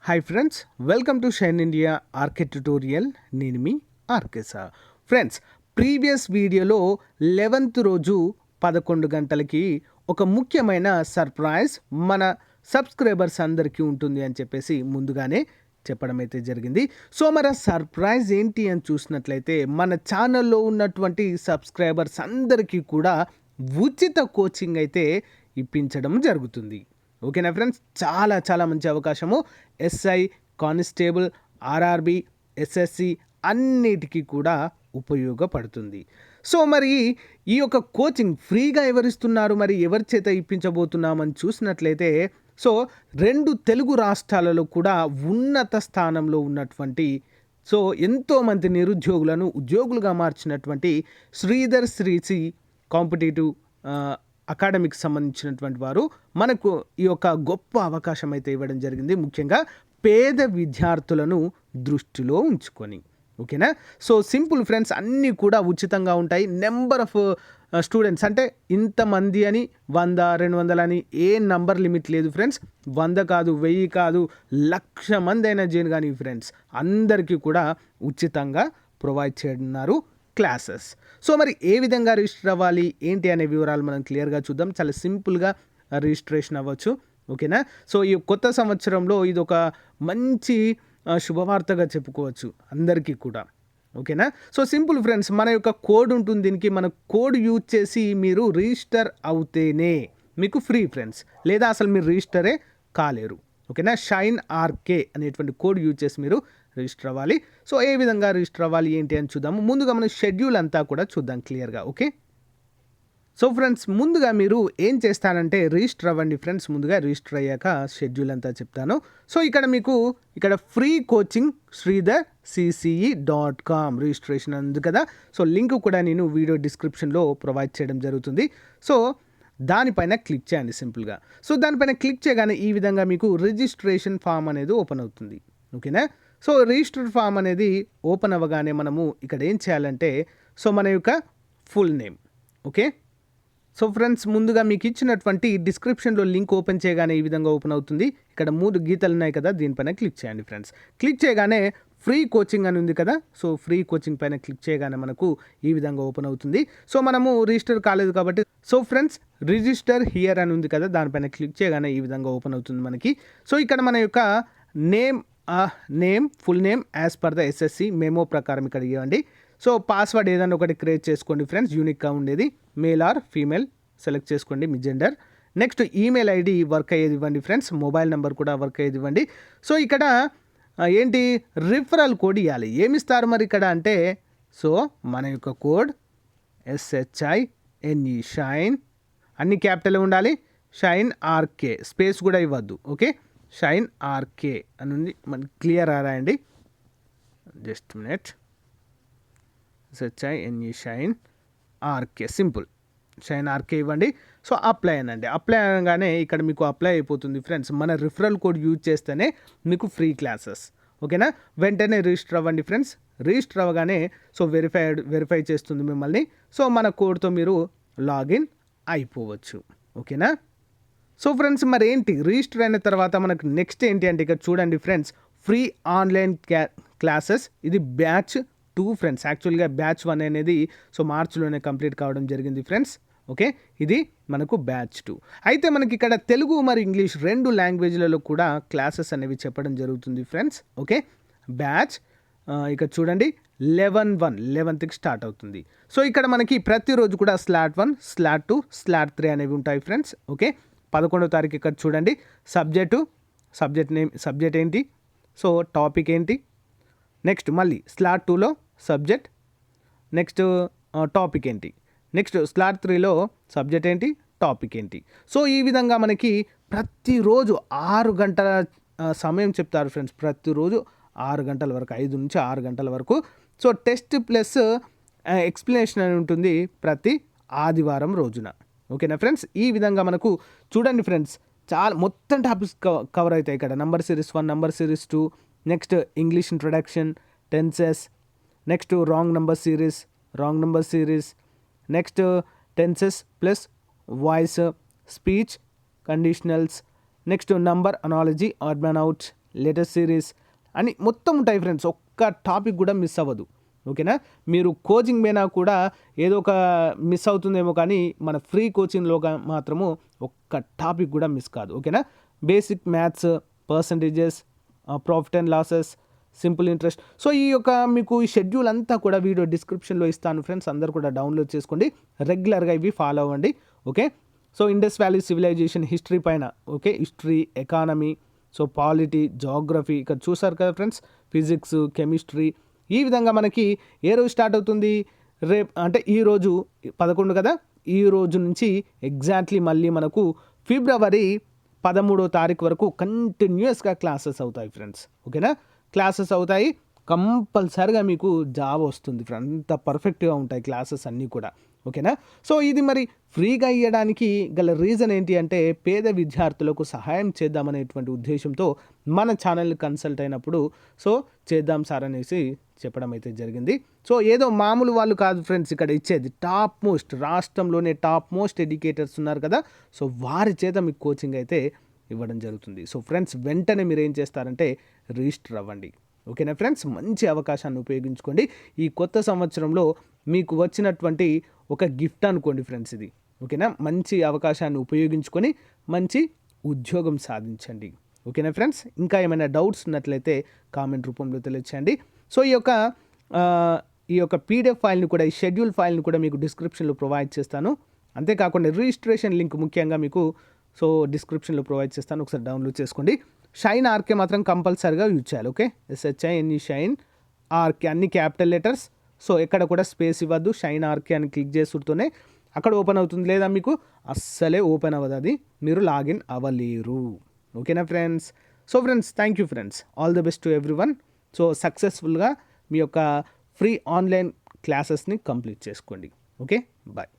Hi friends, welcome to shine India RK tutorial. నేను మీ RK sir. Friends, previous వీడియోలో 11th రోజు 11 గంటలకి ఒక ముఖ్యమైన సర్ప్రైజ్ మన సబ్స్క్రైబర్స్ అందరికీ ఉంటుంది అని చెప్పేసి ముందుగానే చెప్పడం అయితే జరిగింది. సో మరి సర్ప్రైజ్ ఏంటి అని చూసినట్లయితే మన ఛానల్లో ఉన్నటువంటి సబ్స్క్రైబర్స్ అందరికీ కూడా ఉచిత కోచింగ్ అయితే ఇప్పించడం జరుగుతుంది. ఓకేనా ఫ్రెండ్స్, చాలా చాలా మంచి అవకాశము. ఎస్ఐ, కానిస్టేబుల్, ఆర్ఆర్బి, ఎస్ఎస్సి అన్నిటికీ కూడా ఉపయోగపడుతుంది. సో మరి ఈ యొక్క కోచింగ్ ఫ్రీగా ఎవరిస్తున్నారు, మరి ఎవరి చేత ఇప్పించబోతున్నామని చూసినట్లయితే సో 2 తెలుగు రాష్ట్రాలలో కూడా ఉన్నత స్థానంలో ఉన్నటువంటి సో ఎంతోమంది నిరుద్యోగులను ఉద్యోగులుగా మార్చినటువంటి శ్రీధర్ శ్రీసి కాంపిటేటివ్ అకాడమిక్స్ సంబంధించినటువంటి వారు మనకు ఈ యొక్క గొప్ప అవకాశం అయితే ఇవ్వడం జరిగింది, ముఖ్యంగా పేద విద్యార్థులను దృష్టిలో ఉంచుకొని. ఓకేనా. సో సింపుల్ ఫ్రెండ్స్, అన్నీ కూడా ఉచితంగా ఉంటాయి. నెంబర్ ఆఫ్ స్టూడెంట్స్ అంటే ఇంతమంది అని 100, 200 అని ఏ నంబర్ లిమిట్ లేదు ఫ్రెండ్స్. 100 కాదు, 1000 కాదు, 1,00,000 మంది అయినా చేయను కానీ ఫ్రెండ్స్ అందరికీ కూడా ఉచితంగా ప్రొవైడ్ చేయనున్నారు క్లాసెస్. సో మరి ఏ విధంగా రిజిస్టర్ అవ్వాలి ఏంటి అనే వివరాలు మనం క్లియర్గా చూద్దాం. చాలా సింపుల్గా రిజిస్ట్రేషన్ అవ్వచ్చు. ఓకేనా. సో ఈ కొత్త సంవత్సరంలో ఇది ఒక మంచి శుభవార్తగా చెప్పుకోవచ్చు అందరికీ కూడా. ఓకేనా. సో సింపుల్ ఫ్రెండ్స్, మన యొక్క కోడ్ ఉంటుంది దీనికి. మన కోడ్ యూజ్ చేసి మీరు రిజిస్టర్ అవుతేనే మీకు ఫ్రీ ఫ్రెండ్స్, లేదా అసలు మీరు రిజిస్టరే కాలేరు. ఓకేనా. షైన్ ఆర్కే అనేటువంటి కోడ్ యూజ్ చేసి మీరు రిజిస్టర్ అవ్వాలి. సో ఏ విధంగా రిజిస్టర్ అవ్వాలి ఏంటి అని చూద్దాము. ముందుగా మనం షెడ్యూల్ అంతా కూడా చూద్దాం క్లియర్గా. ఓకే. సో ఫ్రెండ్స్, ముందుగా మీరు ఏం చేస్తానంటే రిజిస్టర్ అవ్వండి ఫ్రెండ్స్. ముందుగా రిజిస్టర్ అయ్యాక షెడ్యూల్ అంతా చెప్తాను. సో ఇక్కడ ఫ్రీ కోచింగ్ sridharcce.com రిజిస్ట్రేషన్ ఉంది కదా. సో లింక్ కూడా నేను వీడియో డిస్క్రిప్షన్లో ప్రొవైడ్ చేయడం జరుగుతుంది. సో దానిపైన క్లిక్ చేయండి సింపుల్గా. సో దానిపైన క్లిక్ చేయగానే ఈ విధంగా మీకు రిజిస్ట్రేషన్ ఫామ్ అనేది ఓపెన్ అవుతుంది. ఓకేనా. సో రిజిస్టర్ ఫామ్ అనేది ఓపెన్ అవ్వగానే మనము ఇక్కడ ఏం చేయాలంటే సో మన యొక్క full name. Okay. So friends, ముందుగా మీకు ఇచ్చినటువంటి డిస్క్రిప్షన్లో లింక్ ఓపెన్ చేయగానే ఈ విధంగా ఓపెన్ అవుతుంది. ఇక్కడ 3 గీతలు ఉన్నాయి కదా, దీనిపైన క్లిక్ చేయండి ఫ్రెండ్స్. క్లిక్ చేయగానే ఫ్రీ కోచింగ్ అని ఉంది కదా. సో ఫ్రీ కోచింగ్ పైన క్లిక్ చేయగానే మనకు ఈ విధంగా ఓపెన్ అవుతుంది. సో మనము రిజిస్టర్ కాలేదు కాబట్టి సో ఫ్రెండ్స్ రిజిస్టర్ హియర్ అని ఉంది కదా, దానిపైన క్లిక్ చేయగానే ఈ విధంగా ఓపెన్ అవుతుంది మనకి. సో ఇక్కడ మన యొక్క full name as per the SSC memo ప్రకారం ఇక్కడ ఇవ్వండి. సో పాస్వర్డ్ ఏదైనా ఒకటి క్రియేట్ చేసుకోండి ఫ్రెండ్స్, యూనిక్గా ఉండేది. మేల్ ఆర్ ఫీమేల్ సెలెక్ట్ చేసుకోండి మీ gender. Next email ID work అయ్యేది ఇవ్వండి ఫ్రెండ్స్. మొబైల్ నెంబర్ కూడా వర్క్ అయ్యేది ఇవ్వండి. సో ఇక్కడ ఏంటి రిఫరల్ కోడ్ ఇవ్వాలి. ఏమిస్తారు మరి ఇక్కడ అంటే సో మన యొక్క కోడ్ SHINE షైన్, అన్ని క్యాపిటల్ ఉండాలి. షైన్ ఆర్కే, స్పేస్ కూడా ఇవ్వద్దు. ఓకే. షైన్ ఆర్కే అని ఉంది, మనకి క్లియర్ రాయండి. Just minute. SHINE shine RK, simple shine RK ఇవ్వండి. సో అప్లై అనండి. అప్లై అనగానే ఇక్కడ మీకు అప్లై అయిపోతుంది ఫ్రెండ్స్. మన రిఫరల్ కోడ్ యూజ్ చేస్తేనే మీకు ఫ్రీ క్లాసెస్. ఓకేనా. వెంటనే రిజిస్టర్ అవ్వండి ఫ్రెండ్స్. రిజిస్టర్ అవ్వగానే సో వెరిఫై చేస్తుంది మిమ్మల్ని. సో మన కోడ్తో మీరు లాగిన్ అయిపోవచ్చు. ఓకేనా. సో ఫ్రెండ్స్, మరి ఏంటి రిజిస్టర్ అయిన తర్వాత మనకు నెక్స్ట్ ఏంటి అంటే ఇక్కడ చూడండి ఫ్రెండ్స్, ఫ్రీ ఆన్లైన్ క్లాసెస్. ఇది బ్యాచ్ 2 ఫ్రెండ్స్. యాక్చువల్గా బ్యాచ్ 1 అనేది సో మార్చిలోనే కంప్లీట్ కావడం జరిగింది ఫ్రెండ్స్. ఓకే. ఇది మనకు బ్యాచ్ 2. అయితే మనకి ఇక్కడ తెలుగు మరి ఇంగ్లీష్ 2 లాంగ్వేజ్లలో కూడా క్లాసెస్ అనేవి చెప్పడం జరుగుతుంది ఫ్రెండ్స్. ఓకే. బ్యాచ్ ఇక్కడ చూడండి 11/1 స్టార్ట్ అవుతుంది. సో ఇక్కడ మనకి ప్రతిరోజు కూడా స్లాట్ 1, స్లాట్ 2, స్లాట్ 3 అనేవి ఉంటాయి ఫ్రెండ్స్. ఓకే. 11వ తారీఖు ఇక్కడ చూడండి సబ్జెక్ట్ ఏంటి, సో టాపిక్ ఏంటి. నెక్స్ట్ మళ్ళీ స్లాట్ 2లో సబ్జెక్ట్, నెక్స్ట్ టాపిక్ ఏంటి. నెక్స్ట్ స్లాట్ 3లో సబ్జెక్ట్ ఏంటి, టాపిక్ ఏంటి. సో ఈ విధంగా మనకి ప్రతిరోజు 6 గంటల సమయం చెప్తారు ఫ్రెండ్స్. ప్రతిరోజు 6 గంటల వరకు, 5 నుంచి 6 గంటల వరకు. సో టెస్ట్ ప్లస్ ఎక్స్ప్లెనేషన్ అని ఉంటుంది ప్రతి ఆదివారం రోజున. ఓకేనా ఫ్రెండ్స్. ఈ విధంగా మనకు చూడండి ఫ్రెండ్స్, చాలా మొత్తం టాపిక్స్ కవర్ అవుతాయి ఇక్కడ. Number series 1, number series 2, next English introduction, tenses, next wrong number series, next tenses plus voice, speech, conditionals, next number analogy, odd man out, latest series అని మొత్తం ఉంటాయి ఫ్రెండ్స్. ఒక్క టాపిక్ కూడా miss అవ్వదు. ఓకేనా, మీరు కోచింగ్ పోయినా కూడా ఏదో ఒక మిస్ అవుతుందేమో, కానీ మన ఫ్రీ కోచింగ్లో మాత్రము ఒక్క టాపిక్ కూడా మిస్ కాదు. ఓకేనా, basic maths, percentages, profit and losses, simple interest. So ఈ యొక్క మీకు ఈ షెడ్యూల్ అంతా కూడా వీడియో డిస్క్రిప్షన్లో ఇస్తాను ఫ్రెండ్స్. అందరూ కూడా డౌన్లోడ్ చేసుకోండి, రెగ్యులర్గా ఇవి ఫాలో అవ్వండి. Okay, so Indus valley civilisation history పైన, okay, history, economy, so polity, geography, ఇక్కడ చూసారు కదా ఫ్రెండ్స్, ఫిజిక్స్, కెమిస్ట్రీ. ఈ విధంగా మనకి ఏ రోజు స్టార్ట్ అవుతుంది, రేపు అంటే ఈరోజు 11 కదా, ఈ రోజు నుంచి ఎగ్జాక్ట్లీ మళ్ళీ మనకు ఫిబ్రవరి 13వ తారీఖు వరకు కంటిన్యూస్గా క్లాసెస్ అవుతాయి ఫ్రెండ్స్. ఓకేనా, క్లాసెస్ అవుతాయి, కంపల్సరిగా మీకు జాబ్ వస్తుంది ఫ్రెండ్స్. అంత పర్ఫెక్ట్గా ఉంటాయి క్లాసెస్ అన్నీ కూడా. ఓకేనా, సో ఇది మరి ఫ్రీగా ఇవ్వడానికి గల రీజన్ ఏంటి అంటే, పేద విద్యార్థులకు సహాయం చేద్దామనేటువంటి ఉద్దేశంతో మన ఛానల్ని కన్సల్ట్ అయినప్పుడు సో చేద్దాం సార్ అనేసి చెప్పడం అయితే జరిగింది. సో ఏదో మామూలు వాళ్ళు కాదు ఫ్రెండ్స్, ఇక్కడ ఇచ్చేది టాప్ మోస్ట్, రాష్ట్రంలోనే టాప్ మోస్ట్ ఎడ్యుకేటర్స్ ఉన్నారు కదా, సో వారి చేత మీకు కోచింగ్ అయితే ఇవ్వడం జరుగుతుంది. సో ఫ్రెండ్స్ వెంటనే మీరు ఏం చేస్తారంటే రిజిస్టర్ అవ్వండి. ఓకేనా ఫ్రెండ్స్, మంచి అవకాశాన్ని ఉపయోగించుకోండి. ఈ కొత్త సంవత్సరంలో మీకు వచ్చినటువంటి ఒక గిఫ్ట్ అనుకోండి ఫ్రెండ్స్ ఇది. ఓకేనా, మంచి అవకాశాన్ని ఉపయోగించుకొని మంచి ఉద్యోగం సాధించండి. ఓకేనా ఫ్రెండ్స్, ఇంకా ఏమైనా డౌట్స్ ఉన్నట్లయితే కామెంట్ రూపంలో తెలియచేయండి. సో ఈ యొక్క పీడిఎఫ్ ఫైల్ని కూడా, ఈ షెడ్యూల్ ఫైల్ని కూడా మీకు డిస్క్రిప్షన్లో ప్రొవైడ్ చేస్తాను. అంతేకాకుండా రిజిస్ట్రేషన్ లింక్ ముఖ్యంగా మీకు సో డిస్క్రిప్షన్లో ప్రొవైడ్ చేస్తాను, ఒకసారి డౌన్లోడ్ చేసుకోండి. షైన్ ఆర్కే మాత్రం కంపల్సరీగా యూజ్ చేయాలి. ఓకే, SHINE షైన్ ఆర్కే, అన్ని క్యాపిటల్ లెటర్స్. సో ఎక్కడ కూడా స్పేస్ ఇవ్వద్దు. షైన్ ఆర్కే అని క్లిక్ చేసుకుంటూనే అక్కడ ఓపెన్ అవుతుంది, లేదా మీకు అస్సలే ఓపెన్ అవ్వదు, అది మీరు లాగిన్ అవ్వలేరు. ఓకేనా friends, so friends thank you friends, all the best to everyone. So సక్సెస్ఫుల్గా మీ యొక్క ఫ్రీ ఆన్లైన్ క్లాసెస్ని కంప్లీట్ చేసుకోండి. Okay, bye.